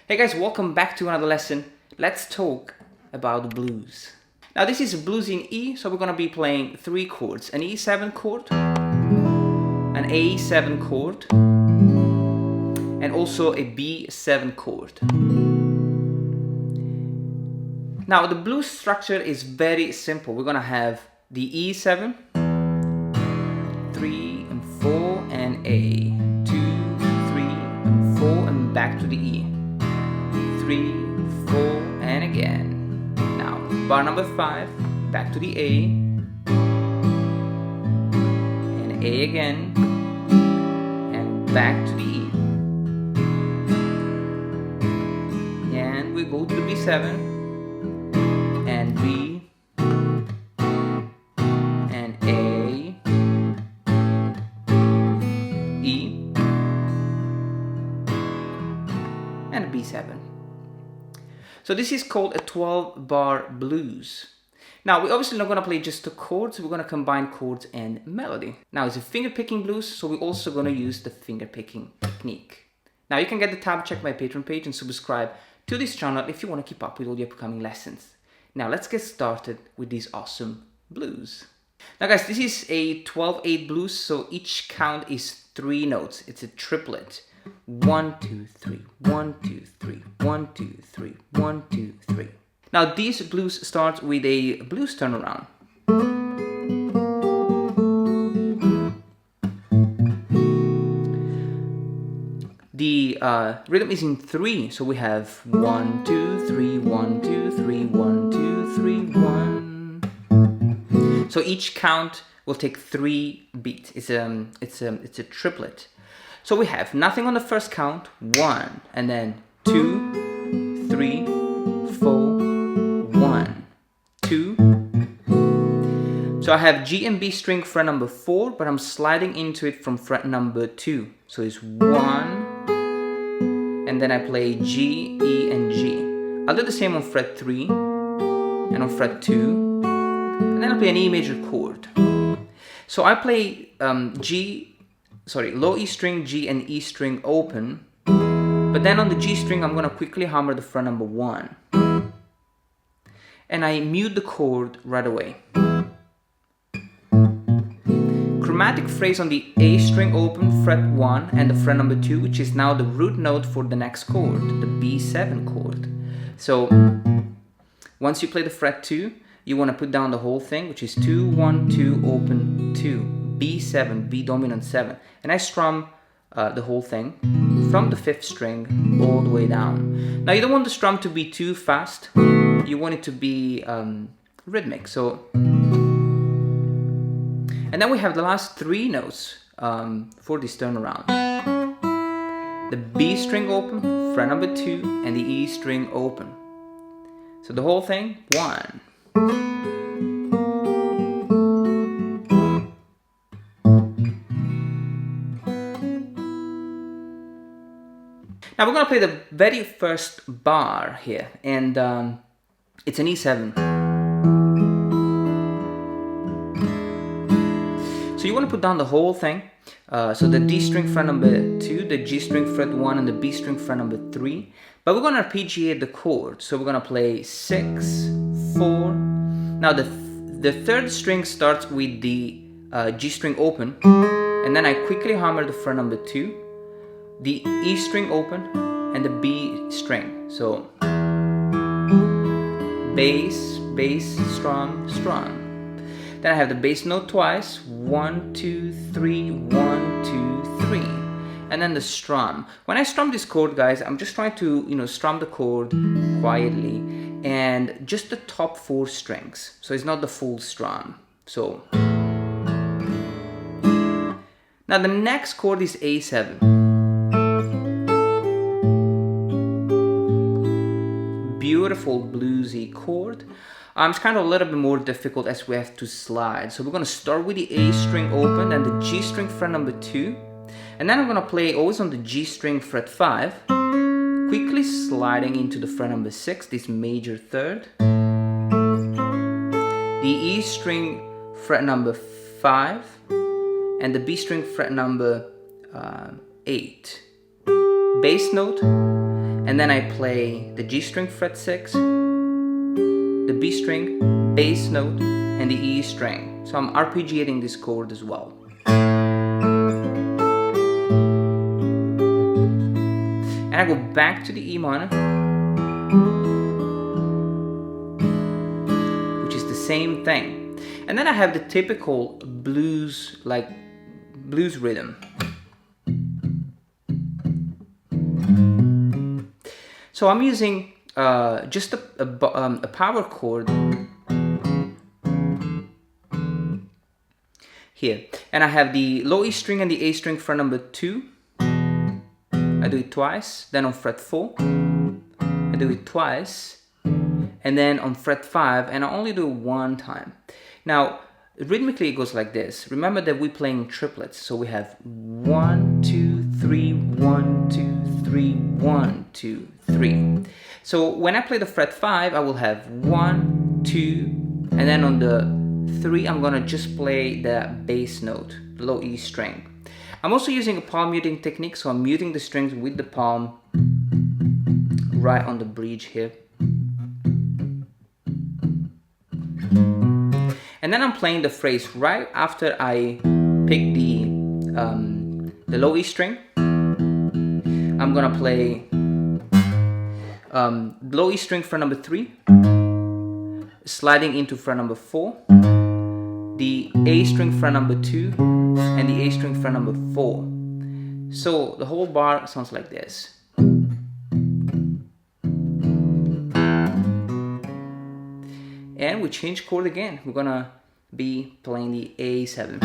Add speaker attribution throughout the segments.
Speaker 1: Hey guys, welcome back to another lesson. Let's talk about the blues. Now this is a blues in E, so we're going to be playing three chords. An E7 chord, an A7 chord, and also a B7 chord. Now the blues structure is very simple. We're going to have the E7, 3 and 4 and A, 2, 3 and 4 and back to the E. 3, 4, and again. Now, bar number 5, back to the A, and A again, and back to the E. And we go to the B7, and B, and A, E, and a B7. So this is called a 12-bar blues. Now we're obviously not going to play just the chords, we're going to combine chords and melody. Now it's a finger-picking blues, so we're also going to use the finger-picking technique. Now you can get the tab, check my Patreon page and subscribe to this channel if you want to keep up with all the upcoming lessons. Now let's get started with these awesome blues. Now guys, this is a 12/8 blues, so each count is 3 notes. It's a triplet. 1, 2, 3, 1, 2, 3, 1, 2, 3, 1, 2, 3. Now these blues start with a blues turnaround. The rhythm is in 3, so we have 1, 2, 3, 1, 2, 3, 1, 2, 3, 1. So each count will take 3 beats. It's a triplet. So we have nothing on the first count, 1, and then 2, 3, 4, 1, 2. So I have G and B string fret number 4, but I'm sliding into it from fret number 2. So it's 1, and then I play G, E, and G. I'll do the same on fret 3, and on fret 2, and then I'll play an E major chord. So I play low E string, G, and E string open, but then on the G string I'm going to quickly hammer the fret number 1, and I mute the chord right away. Chromatic phrase on the A string open, fret 1, and the fret number 2, which is now the root note for the next chord, the B7 chord. So once you play the fret 2, you want to put down the whole thing, which is 2, 1, 2, open, 2. B7, B dominant 7, and I strum the whole thing from the 5th string all the way down. Now you don't want the strum to be too fast, you want it to be rhythmic. So, and then we have the last 3 notes for this turnaround. The B string open, fret number 2, and the E string open. So the whole thing, 1. Now we're going to play the very first bar here, and it's an E7. So you want to put down the whole thing. So the D string fret number 2, the G string fret 1, and the B string fret number 3. But we're going to arpeggiate the chord. So we're going to play 6, 4. Now the 3rd string starts with the G string open, and then I quickly hammer the fret number 2, the E string open, and the B string. So bass, bass, strum, strum. Then I have the bass note twice, 1, 2, 3, 1, 2, 3. And then the strum. When I strum this chord, guys, I'm just trying to, strum the chord quietly and just the top 4 strings. So it's not the full strum. So now the next chord is A7. Beautiful bluesy chord. It's kind of a little bit more difficult as we have to slide. So we're going to start with the A string open and the G string fret number 2. And then I'm going to play always on the G string fret 5, quickly sliding into the fret number 6, this major third. The E string fret number 5 and the B string fret number 8. Bass note, and then I play the G string fret 6, the B string, bass note, and the E string. So I'm arpeggiating this chord as well. And I go back to the E minor, which is the same thing. And then I have the typical blues rhythm. So I'm using just a power chord here. And I have the low E string and the A string fret number 2. I do it twice, then on fret 4, I do it twice, and then on fret 5, and I only do it one time. Now, rhythmically it goes like this. Remember that we're playing triplets, so we have 1, 2, 3, 1, 2, 3, 1, 2, 3. So when I play the fret 5, I will have 1, 2, and then on the 3, I'm gonna just play the bass note, the low E string. I'm also using a palm muting technique, so I'm muting the strings with the palm right on the bridge here. And then I'm playing the phrase right after I pick the low E string. I'm gonna play low E string fret number 3, sliding into fret number 4, the A string fret number 2, and the A string fret number 4. So the whole bar sounds like this. And we change chord again. We're gonna be playing the A7.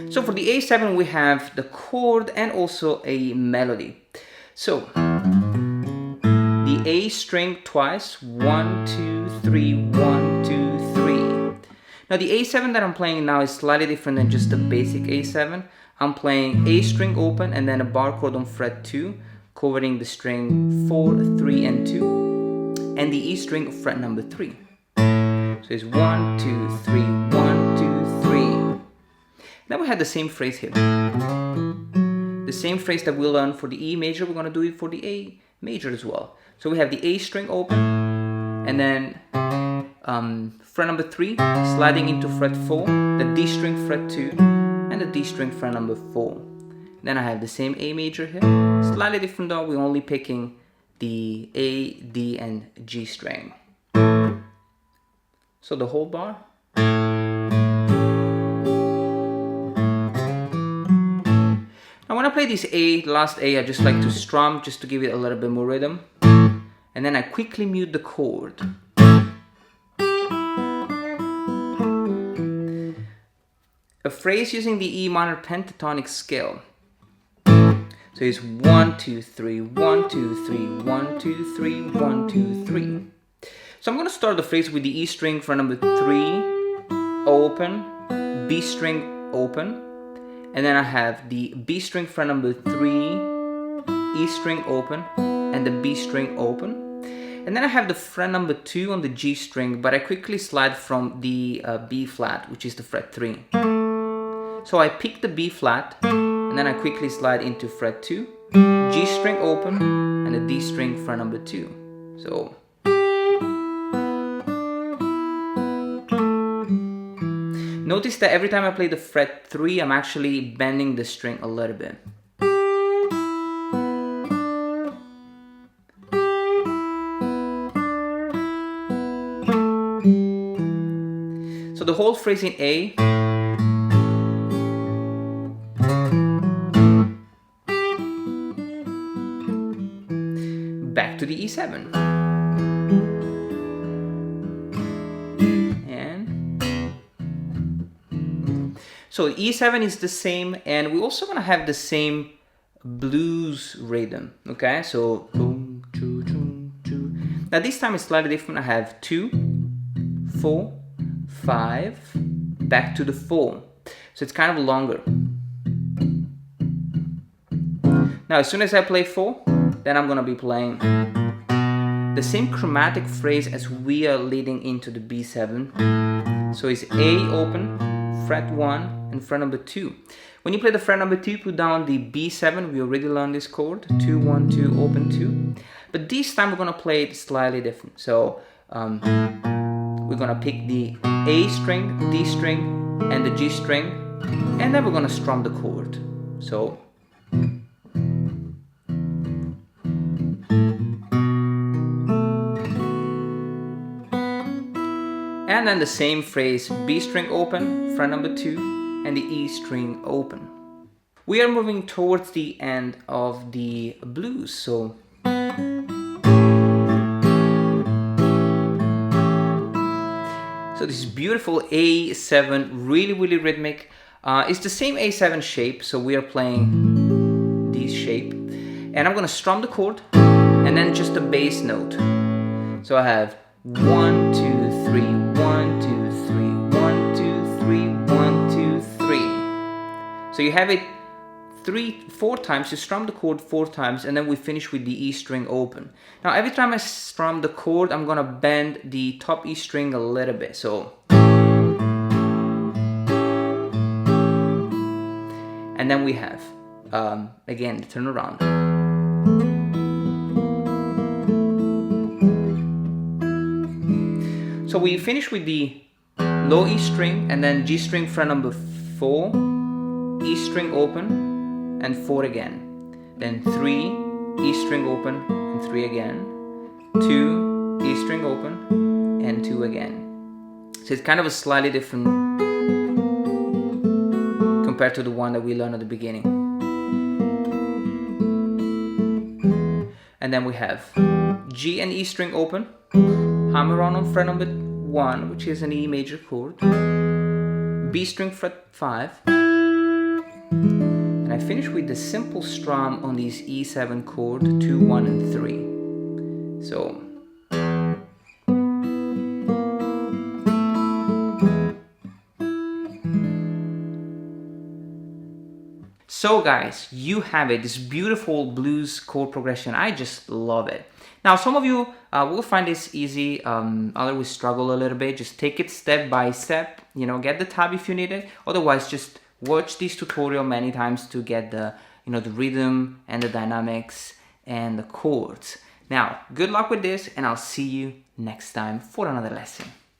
Speaker 1: So for the A7 we have the chord and also a melody. So the A string twice, 1, 2, 3, 1, 2, 3. Now the A7 that I'm playing now is slightly different than just the basic A7. I'm playing A string open and then a bar chord on fret 2, covering the string 4, 3, and 2, and the E string fret number 3. So it's 1, 2, 3, 1, 2, 3. Then we have the same phrase here. The same phrase that we learned for the E major, we're gonna do it for the A major as well. So we have the A string open, and then fret number 3, sliding into fret 4, the D string fret 2, and the D string fret number 4. Then I have the same A major here, slightly different though, we're only picking the A, D, and G string. So the whole bar. Now when I play this A, the last A, I just like to strum just to give it a little bit more rhythm. And then I quickly mute the chord. A phrase using the E minor pentatonic scale. So it's 1, 2, 3, 1, 2, 3, 1, 2, 3, 1, 2, 3. So I'm going to start the phrase with the E string fret number 3, open, B string open, and then I have the B string fret number 3, E string open, and the B string open. And then I have the fret number 2 on the G string, but I quickly slide from the B flat, which is the fret 3. So I pick the B flat, and then I quickly slide into fret 2, G string open, and the D string fret number 2. So notice that every time I play the fret 3, I'm actually bending the string a little bit. the whole phrase in A, back to the E7, and so E7 is the same, and we're also gonna have the same blues rhythm. Okay, so boom, choo, choo, choo. Now this time it's slightly different. I have 2, 4, 5, back to the 4. So it's kind of longer. Now as soon as I play 4, then I'm gonna be playing the same chromatic phrase as we are leading into the B7. So it's A open, fret 1, and fret number 2. When you play the fret number 2, put down the B7. We already learned this chord, 2, 1, 2, open 2. But this time we're gonna play it slightly different. So we're gonna pick the A string, D string, and the G string, and then we're gonna strum the chord. So and then the same phrase, B string open, fret number 2, and the E string open. We are moving towards the end of the blues, so this is beautiful A7, really rhythmic. It's the same A7 shape, so we are playing this shape, and I'm gonna strum the chord, and then just a bass note. So I have 1, 2, 3, 1, 2, 3, 1, 2, 3, 1, 2, 3. So you have it 4 times, you strum the chord 4 times, and then we finish with the E string open. Now every time I strum the chord, I'm gonna bend the top E string a little bit. So, and then we have, again, the turnaround. So we finish with the low E string, and then G string fret number 4, E string open, and 4 again. Then 3, E string open, and 3 again. 2, E string open, and 2 again. So it's kind of a slightly different compared to the one that we learned at the beginning. And then we have G and E string open, hammer on fret number 1, which is an E major chord, B string fret 5, and I finish with the simple strum on this E7 chord, 2, 1, and 3. So guys, you have it, this beautiful blues chord progression. I just love it. Now some of you will find this easy, others will struggle a little bit. Just take it step by step, you know, get the tab if you need it. Otherwise, just watch this tutorial many times to get the, you know, the rhythm and the dynamics and the chords. Now, good luck with this, and I'll see you next time for another lesson.